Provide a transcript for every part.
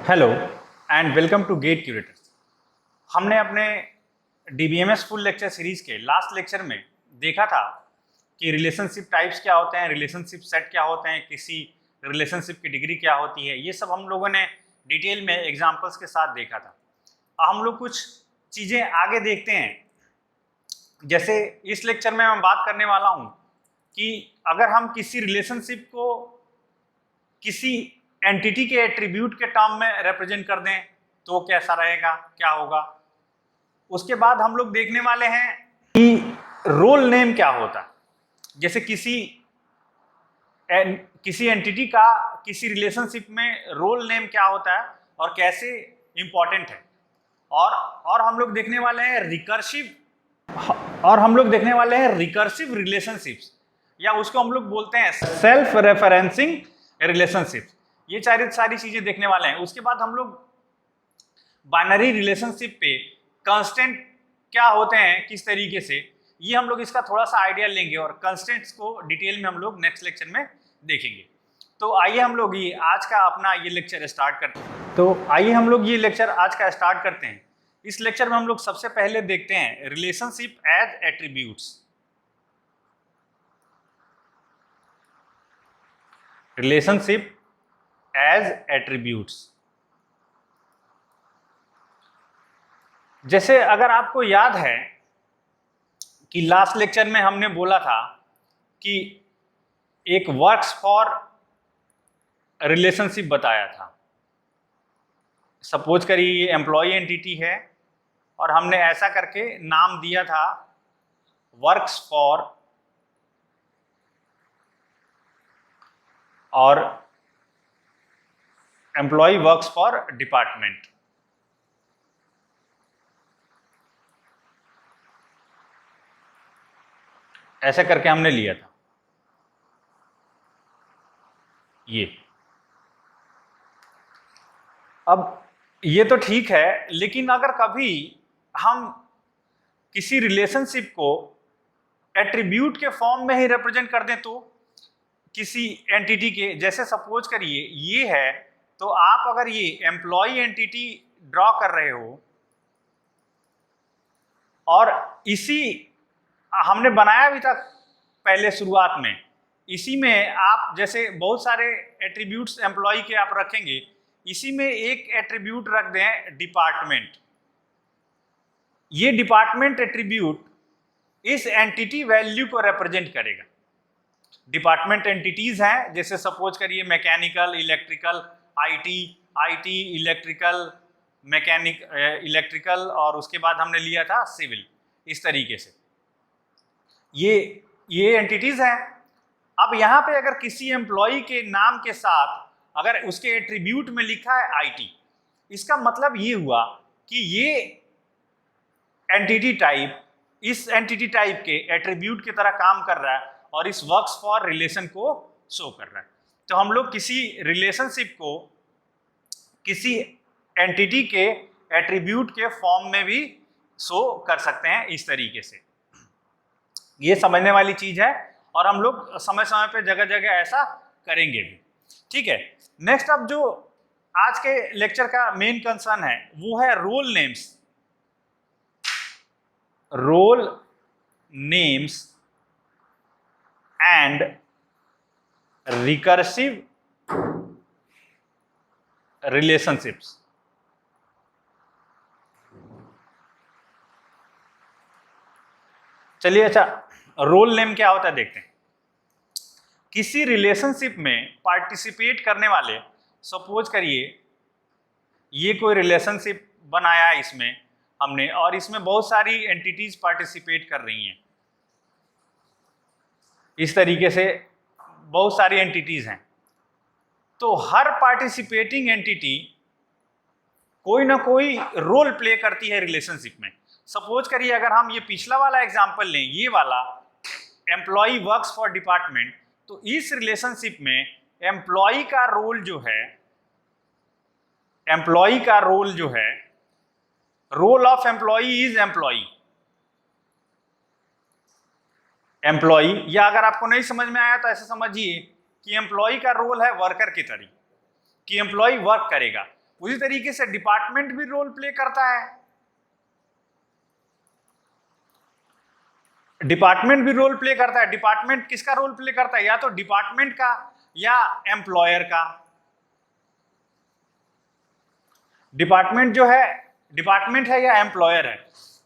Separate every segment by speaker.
Speaker 1: Hello and welcome to Gate Curators. हमने अपने DBMS full lecture series के last lecture में देखा था कि रिलेशनशिप टाइप्स क्या होते हैं, रिलेशनशिप सेट क्या होते हैं, किसी रिलेशनशिप की डिग्री क्या होती है। ये सब हम लोगों ने डिटेल में एग्जांपल्स के साथ देखा था। हम लोग कुछ चीज़ें आगे देखते हैं। जैसे इस लेक्चर में मैं बात करने वाला हूँ कि अगर हम किसी रिलेशनशिप को किसी एंटिटी के एट्रीब्यूट के टर्म में रिप्रेजेंट कर दें तो कैसा रहेगा, क्या होगा। उसके बाद हम लोग देखने वाले हैं कि रोल नेम क्या होता है। जैसे किसी एंटिटी का किसी रिलेशनशिप में रोल नेम क्या होता है और कैसे इंपॉर्टेंट है। और हम लोग देखने वाले हैं रिकर्सिव रिलेशनशिप्स, या उसको हम लोग बोलते हैं सेल्फ रेफरेंसिंग रिलेशनशिप। ये सारी चीजें देखने वाले हैं। उसके बाद हम लोग बाइनरी रिलेशनशिप पे कंस्टेंट क्या होते हैं, किस तरीके से, ये हम लोग इसका थोड़ा सा आइडिया लेंगे और कंस्टेंट्स को डिटेल में हम लोग नेक्स्ट लेक्चर में देखेंगे। तो आइए हम लोग ये आज का अपना ये लेक्चर स्टार्ट करते हैं। इस लेक्चर में हम लोग सबसे पहले देखते हैं relationship as attributes. Relationship as attributes, जैसे अगर आपको याद है कि लास्ट लेक्चर में हमने बोला था कि एक वर्क्स फॉर रिलेशनशिप बताया था। सपोज करिए ये एम्प्लॉय एंटिटी है और हमने ऐसा करके नाम दिया था वर्क्स फॉर, और एम्प्लॉय वर्क्स फॉर डिपार्टमेंट। ऐसे करके हमने लिया था ये। अब ये तो ठीक है, लेकिन अगर कभी हम किसी रिलेशनशिप को एट्रीब्यूट के फॉर्म में ही रिप्रेजेंट कर दें तो किसी एंटिटी के, जैसे सपोज करिए ये है, तो आप अगर ये एम्प्लॉय एंटिटी ड्रॉ कर रहे हो और इसी हमने बनाया भी था पहले शुरुआत में, इसी में आप जैसे बहुत सारे एट्रीब्यूट्स एम्प्लॉय के आप रखेंगे, इसी में एक एट्रीब्यूट रख दें डिपार्टमेंट। ये डिपार्टमेंट एट्रीब्यूट इस एंटिटी वैल्यू को रिप्रेजेंट करेगा। डिपार्टमेंट एंटिटीज हैं, जैसे सपोज करिए mechanical, electrical, IT, electrical, mechanic, electrical, और उसके बाद हमने लिया था सिविल। इस तरीके से ये एंटिटीज हैं। अब यहाँ पे अगर किसी एम्प्लॉय के नाम के साथ अगर उसके एट्रीब्यूट में लिखा है आईटी, इसका मतलब ये हुआ कि ये एंटिटी टाइप इस एंटिटी टाइप के एट्रीब्यूट की तरह काम कर रहा है और इस वर्क्स फॉर रिलेशन को शो कर रहा है। तो हम लोग किसी रिलेशनशिप को किसी एंटिटी के एट्रीब्यूट के फॉर्म में भी शो कर सकते हैं इस तरीके से। ये समझने वाली चीज है और हम लोग समय समय पे जगह जगह ऐसा करेंगे भी। ठीक है, नेक्स्ट अब जो आज के लेक्चर का मेन कंसर्न है वो है role names and recursive relationships. चलिए, अच्छा, रोल नेम क्या होता है देखते हैं। किसी रिलेशनशिप में पार्टिसिपेट करने वाले, सपोज करिए ये कोई रिलेशनशिप बनाया इसमें हमने और इसमें बहुत सारी एंटिटीज पार्टिसिपेट कर रही हैं। इस तरीके से बहुत सारी एंटिटीज हैं, तो हर पार्टिसिपेटिंग एंटिटी कोई ना कोई रोल प्ले करती है रिलेशनशिप में। सपोज करिए अगर हम ये पिछला वाला एग्जांपल लें, ये वाला एम्प्लॉय वर्क्स फॉर डिपार्टमेंट, तो इस रिलेशनशिप में एम्प्लॉय का रोल जो है role of employ is employ. या अगर आपको नहीं समझ में आया तो ऐसे समझिए कि एम्प्लॉय का रोल है वर्कर की तरह, कि एम्प्लॉय वर्क करेगा। उसी तरीके से डिपार्टमेंट भी रोल प्ले करता है, डिपार्टमेंट भी रोल प्ले करता है। डिपार्टमेंट किसका रोल प्ले करता है? या तो डिपार्टमेंट का या एम्प्लॉयर का। डिपार्टमेंट जो है, डिपार्टमेंट है या एम्प्लॉयर है,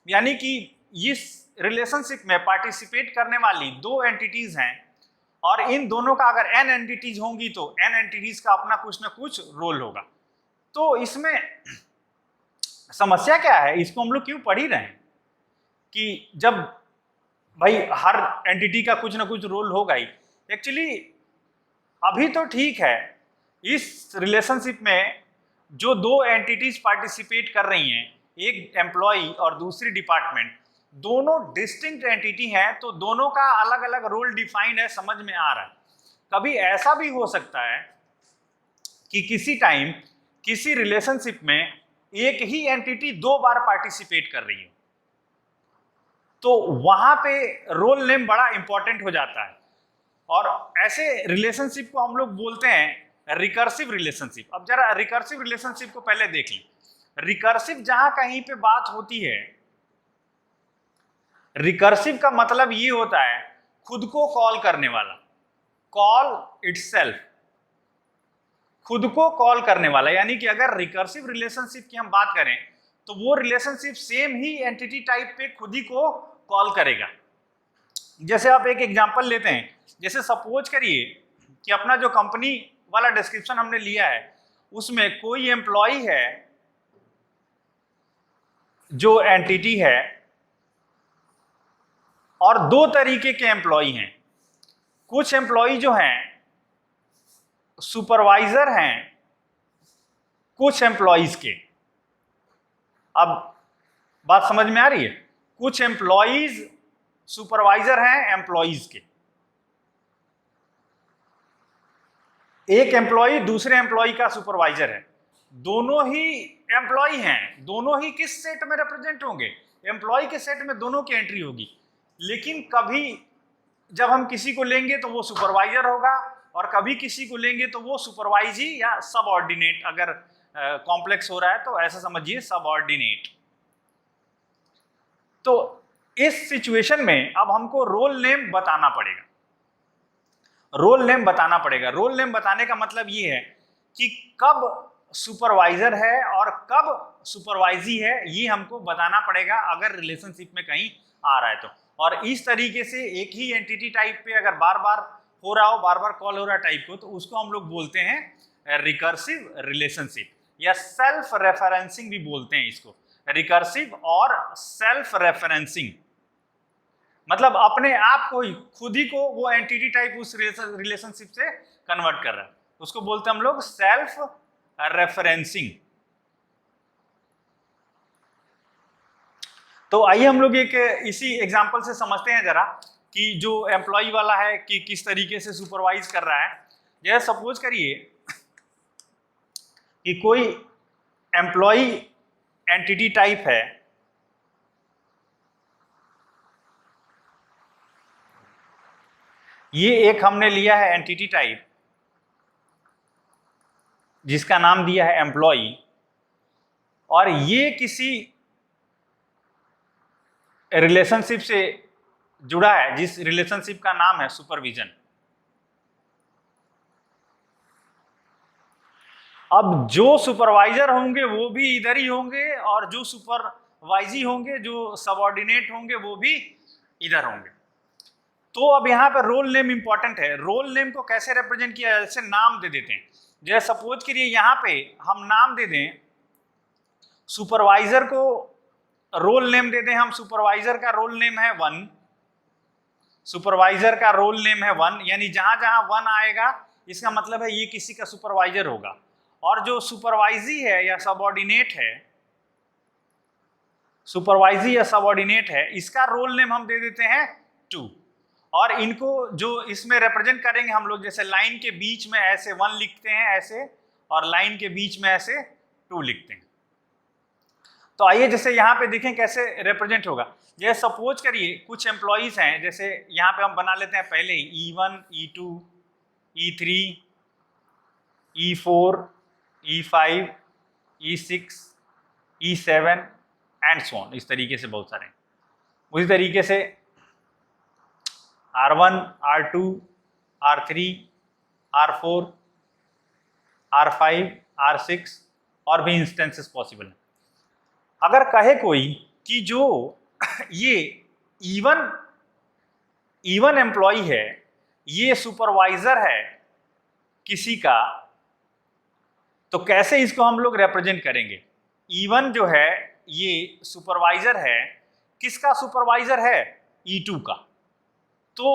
Speaker 1: यानी कि इस रिलेशनशिप में पार्टिसिपेट करने वाली दो एंटिटीज हैं और इन दोनों का अगर n एंटिटीज होंगी तो n एंटिटीज का अपना कुछ ना कुछ रोल होगा। तो इसमें समस्या क्या है, इसको हम लोग क्यों पढ़ ही रहे हैं कि जब भाई हर एंटिटी का कुछ ना कुछ रोल होगा ही। एक्चुअली अभी तो ठीक है, इस रिलेशनशिप में जो दो एंटिटीज पार्टिसिपेट कर रही हैं, एक एम्प्लॉय और दूसरी डिपार्टमेंट, दोनों डिस्टिंक्ट एंटिटी हैं, तो दोनों का अलग अलग रोल डिफाइंड है, समझ में आ रहा है। कभी ऐसा भी हो सकता है कि किसी टाइम किसी रिलेशनशिप में एक ही एंटिटी दो बार पार्टिसिपेट कर रही है, तो वहां पे रोल नेम बड़ा इंपॉर्टेंट हो जाता है। और ऐसे रिलेशनशिप को हम लोग बोलते हैं रिकर्सिव रिलेशनशिप। अब जरा रिकर्सिव रिलेशनशिप को पहले देख लें। रिकर्सिव जहां कहीं पे बात होती है, रिकर्सिव का मतलब ये होता है खुद को कॉल करने वाला, कॉल इटसेल्फ, खुद को कॉल करने वाला। यानी कि अगर रिकर्सिव रिलेशनशिप की हम बात करें तो वो रिलेशनशिप सेम ही एंटिटी टाइप पे खुद ही को कॉल करेगा। जैसे आप एक एग्जांपल लेते हैं, जैसे सपोज करिए कि अपना जो कंपनी वाला डिस्क्रिप्शन हमने लिया है उसमें कोई एम्प्लॉय है जो एंटिटी है और दो तरीके के एम्प्लॉय हैं। कुछ एम्प्लॉय जो हैं सुपरवाइजर हैं कुछ एम्प्लॉयज के। अब बात समझ में आ रही है? कुछ एम्प्लॉयज सुपरवाइजर हैं एम्प्लॉयज के। एक एम्प्लॉय दूसरे एम्प्लॉय का सुपरवाइजर है, दोनों ही एम्प्लॉय हैं, दोनों ही किस सेट में रिप्रेजेंट होंगे? एम्प्लॉय के सेट में दोनों की एंट्री होगी। लेकिन कभी जब हम किसी को लेंगे तो वो सुपरवाइजर होगा और कभी किसी को लेंगे तो वो सुपरवाइजी या सबऑर्डिनेट, अगर कॉम्प्लेक्स हो रहा है तो ऐसा समझिए सबऑर्डिनेट। तो इस सिचुएशन में अब हमको रोल नेम बताना पड़ेगा। रोल नेम बताना पड़ेगा। रोल नेम बताने का मतलब ये है कि कब सुपरवाइजर है और कब सुपरवाइजी है, ये हमको बताना पड़ेगा अगर रिलेशनशिप में कहीं आ रहा है तो। और इस तरीके से एक ही एंटिटी टाइप पे अगर बार बार हो रहा हो, बार बार कॉल हो रहा है टाइप को, तो उसको हम लोग बोलते हैं रिकर्सिव रिलेशनशिप या सेल्फ रेफरेंसिंग भी बोलते हैं इसको। रिकर्सिव और सेल्फ रेफरेंसिंग मतलब अपने आप को ही, खुद ही को वो एंटिटी टाइप उस रिलेशनशिप से कन्वर्ट कर रहा है, उसको बोलते हैं हम लोग सेल्फ रेफरेंसिंग। तो आइए हम लोग एक इसी एग्जांपल से समझते हैं जरा कि जो एम्प्लॉय वाला है कि किस तरीके से सुपरवाइज कर रहा है। जैसे सपोज करिए कि कोई एम्प्लॉय एंटिटी टाइप है, ये एक हमने लिया है एंटिटी टाइप जिसका नाम दिया है एम्प्लॉय, और ये किसी रिलेशनशिप से जुड़ा है जिस रिलेशनशिप का नाम है सुपरविजन। अब जो सुपरवाइजर होंगे वो भी इधर ही होंगे और जो सुपरवाइजी होंगे, जो सबऑर्डिनेट होंगे, वो भी इधर होंगे। तो अब यहाँ पर रोल नेम इंपॉर्टेंट है। रोल नेम को कैसे रिप्रेजेंट किया जाए? जैसे नाम दे देते हैं। जैसे सपोज करिए यहाँ पे हम नाम दे दें, सुपरवाइजर को रोल नेम दे दें हम, सुपरवाइजर का रोल नेम है 1, सुपरवाइजर का रोल नेम है 1, यानी जहां जहां 1 आएगा इसका मतलब है ये किसी का सुपरवाइजर होगा। और जो सुपरवाइजी है या सबऑर्डिनेट है, सुपरवाइजी या सबऑर्डिनेट है, इसका रोल नेम हम दे देते हैं 2। और इनको जो इसमें रिप्रेजेंट करेंगे हम लोग, जैसे लाइन के बीच में ऐसे 1 लिखते हैं ऐसे, और लाइन के बीच में ऐसे 2 लिखते हैं। तो आइए जैसे यहाँ पे देखें कैसे रिप्रेजेंट होगा। जैसे सपोज करिए कुछ एम्प्लॉइज हैं, जैसे यहाँ पे हम बना लेते हैं पहले ही E1, E2, E3, E4, E5, E6, E7 and so on, इस तरीके से बहुत सारे हैं। उसी तरीके से R1, R2, R3, R4, R5, R6 और भी इंस्टेंसेस पॉसिबल हैं। अगर कहे कोई कि जो ये इवन एम्प्लॉय है, ये सुपरवाइजर है किसी का, तो कैसे इसको हम लोग रिप्रेजेंट करेंगे? इवन जो है ये सुपरवाइजर है, किसका सुपरवाइजर है? E2 का। तो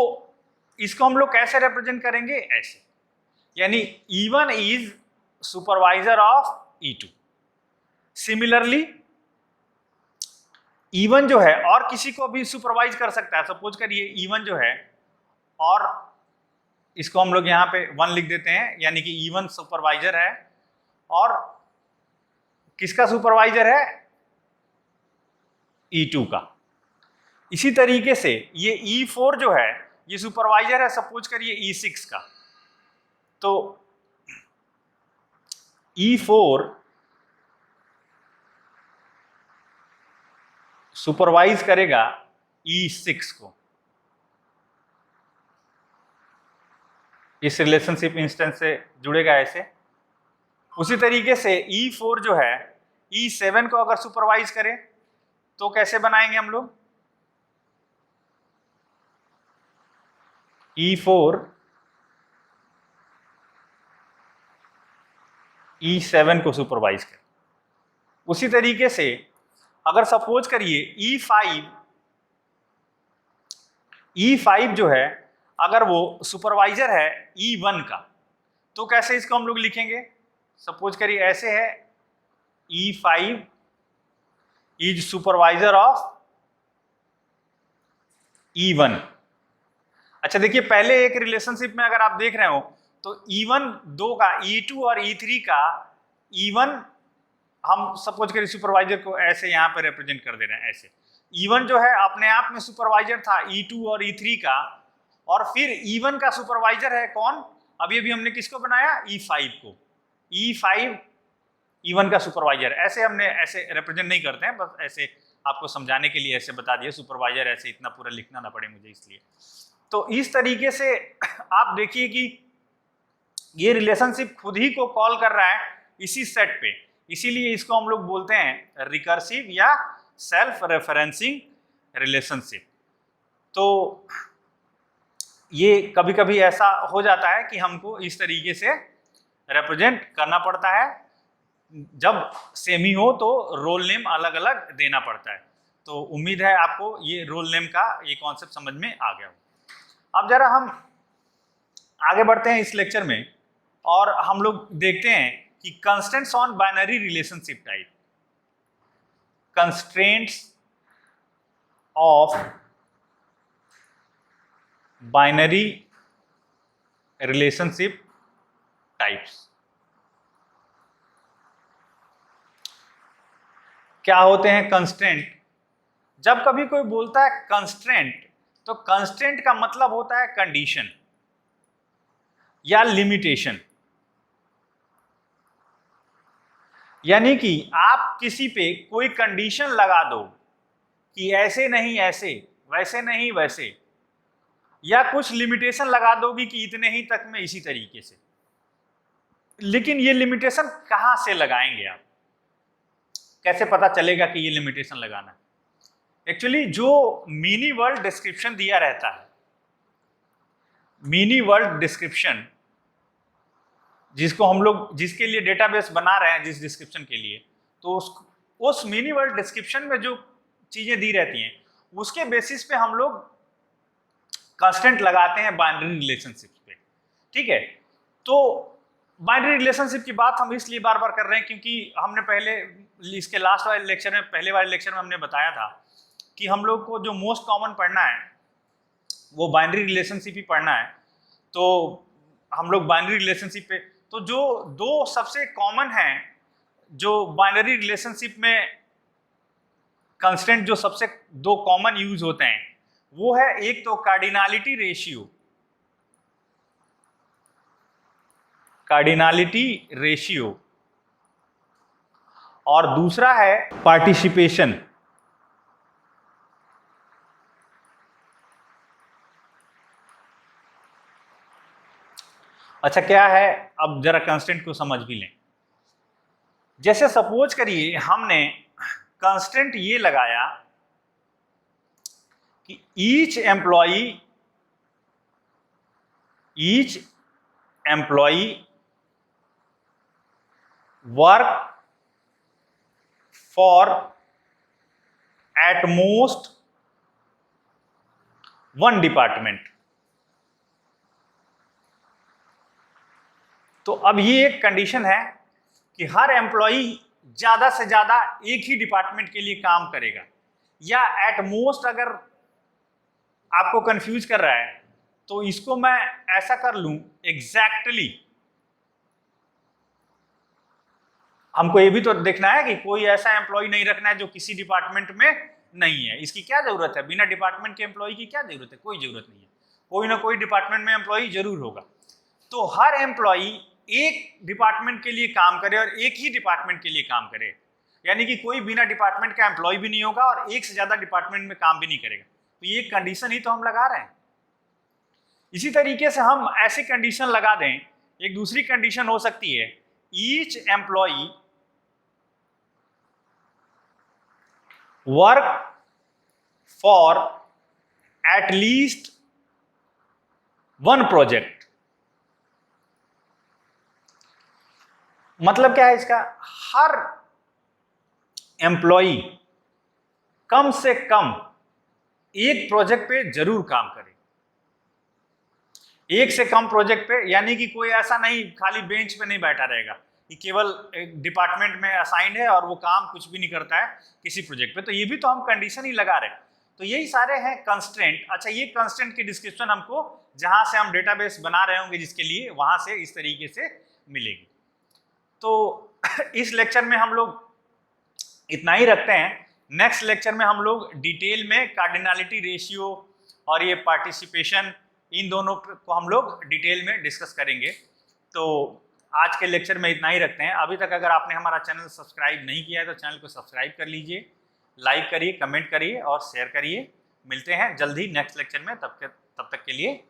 Speaker 1: इसको हम लोग कैसे रिप्रेजेंट करेंगे? ऐसे, यानी E1 is supervisor of E2। Similarly E1 जो है और किसी को भी सुपरवाइज कर सकता है। सपोज करिए E1 जो है, और इसको हम लोग यहाँ पे 1 लिख देते हैं, यानी कि E1 सुपरवाइजर है और किसका सुपरवाइजर है? E2 का। इसी तरीके से ये E4 जो है ये सुपरवाइजर है सपोज करिए E6 का। तो E4 सुपरवाइज करेगा E6 को। इस रिलेशनशिप इंस्टेंस से जुड़ेगा ऐसे। उसी तरीके से E4 जो है E7 को अगर सुपरवाइज करे तो कैसे बनाएंगे हम लोग? E4 E7 को सुपरवाइज करे। उसी तरीके से अगर सपोज करिए E5 जो है अगर वो सुपरवाइजर है E1 का, तो कैसे इसको हम लोग लिखेंगे? सपोज करिए ऐसे है, E5 is supervisor of E1। अच्छा देखिए, पहले एक रिलेशनशिप में अगर आप देख रहे हो तो E1 दो का, E2 और E3 का E1 हम सपोज करिए सुपरवाइजर को ऐसे यहाँ पे रिप्रेजेंट कर दे रहे हैं ऐसे। E1 जो है अपने आप में सुपरवाइजर था E2 और E3 का, और फिर E1 का सुपरवाइजर है कौन? अभी हमने किसको बनाया? E5 को। E5 E1 का सुपरवाइजर। ऐसे हमने ऐसे रिप्रेजेंट नहीं करते हैं, बस ऐसे आपको समझाने के लिए ऐसे बता दिए सुपरवाइजर, ऐसे इतना पूरा लिखना ना पड़े मुझे इसलिए। तो इस तरीके से आप देखिए कि ये रिलेशनशिप खुद ही को कॉल कर रहा है इसी सेट पे, इसीलिए इसको हम लोग बोलते हैं रिकर्सिव या सेल्फ रेफरेंसिंग रिलेशनशिप। तो ये कभी कभी ऐसा हो जाता है कि हमको इस तरीके से रिप्रेजेंट करना पड़ता है, जब सेम ही हो तो रोल नेम अलग अलग देना पड़ता है। तो उम्मीद है आपको ये रोल नेम का ये कॉन्सेप्ट समझ में आ गया हो। अब जरा हम आगे बढ़ते हैं इस लेक्चर में और हम लोग देखते हैं कि constraints on binary relationship type, constraints of binary relationship types. क्या होते हैं कंस्ट्रेंट? जब कभी कोई बोलता है कंस्ट्रेंट, तो कंस्ट्रेंट का मतलब होता है कंडीशन या लिमिटेशन। यानी कि आप किसी पे कोई कंडीशन लगा दो कि ऐसे नहीं ऐसे, वैसे नहीं वैसे, या कुछ लिमिटेशन लगा दोगी कि इतने ही तक में इसी तरीके से। लेकिन ये लिमिटेशन कहां से लगाएंगे आप? कैसे पता चलेगा कि ये लिमिटेशन लगाना है? एक्चुअली जो मिनी वर्ल्ड डिस्क्रिप्शन दिया रहता है, मिनी वर्ल्ड डिस्क्रिप्शन जिसको हम लोग, जिसके लिए डेटाबेस बना रहे हैं जिस डिस्क्रिप्शन के लिए, तो उस मिनी वर्ल्ड डिस्क्रिप्शन में जो चीजें दी रहती हैं उसके बेसिस पे हम लोग कंस्टेंट लगाते हैं बाइनरी रिलेशनशिप पे। ठीक है, तो बाइनरी रिलेशनशिप की बात हम इसलिए बार बार कर रहे हैं क्योंकि हमने पहले इसके लास्ट वाले लेक्चर में, पहले वाले लेक्चर में हमने बताया था कि हम लोग को जो मोस्ट कॉमन पढ़ना है वो बाइनरी रिलेशनशिप ही पढ़ना है। तो हम लोग बाइनरी रिलेशनशिप पे, तो जो दो सबसे कॉमन हैं जो बाइनरी रिलेशनशिप में कंस्टेंट जो सबसे दो कॉमन यूज होते हैं वो है, एक तो कार्डिनलिटी रेशियो, कार्डिनलिटी रेशियो, और दूसरा है पार्टिसिपेशन। अच्छा क्या है, अब जरा कंस्टेंट को समझ भी लें। जैसे सपोज करिए हमने कंस्टेंट ये लगाया कि each employee work for at most one department. तो अब ये एक कंडीशन है कि हर एम्प्लॉई ज्यादा से ज्यादा एक ही डिपार्टमेंट के लिए काम करेगा, या एट मोस्ट अगर आपको कंफ्यूज कर रहा है तो इसको मैं ऐसा कर लूं एग्जैक्टली। हमको ये भी तो देखना है कि कोई ऐसा एम्प्लॉय नहीं रखना है जो किसी डिपार्टमेंट में नहीं है। इसकी क्या जरूरत है, बिना डिपार्टमेंट के एम्प्लॉय की क्या जरूरत है, कोई जरूरत नहीं है। कोई ना कोई डिपार्टमेंट में एम्प्लॉय जरूर होगा। तो हर एम्प्लॉय एक डिपार्टमेंट के लिए काम करे और एक ही डिपार्टमेंट के लिए काम करे, यानी कि कोई बिना डिपार्टमेंट का एम्प्लॉय भी नहीं होगा और एक से ज्यादा डिपार्टमेंट में काम भी नहीं करेगा। तो ये कंडीशन ही तो हम लगा रहे हैं। इसी तरीके से हम ऐसी कंडीशन लगा दें, एक दूसरी कंडीशन हो सकती है each employ work for at least one project. मतलब क्या है इसका, हर एम्प्लॉई कम से कम एक प्रोजेक्ट पे जरूर काम करे। एक से कम प्रोजेक्ट पे, यानी कि कोई ऐसा नहीं खाली बेंच पे नहीं बैठा रहेगा कि केवल एक डिपार्टमेंट में असाइंड है और वो काम कुछ भी नहीं करता है किसी प्रोजेक्ट पे। तो ये भी तो हम कंडीशन ही लगा रहे हैं। तो यही सारे हैं कंस्ट्रेंट। अच्छा, ये कंस्ट्रेंट की डिस्क्रिप्शन हमको जहां से हम डेटाबेस बना रहे होंगे जिसके लिए, वहां से इस तरीके से मिलेगी। तो इस लेक्चर में हम लोग इतना ही रखते हैं। नेक्स्ट लेक्चर में हम लोग डिटेल में कार्डिनलिटी रेशियो और ये पार्टिसिपेशन, इन दोनों को हम लोग डिटेल में डिस्कस करेंगे। तो आज के लेक्चर में इतना ही रखते हैं। अभी तक अगर आपने हमारा चैनल सब्सक्राइब नहीं किया है तो चैनल को सब्सक्राइब कर लीजिए, लाइक करिए, कमेंट करिए और शेयर करिए। मिलते हैं जल्द ही नेक्स्ट लेक्चर में। तब तक के लिए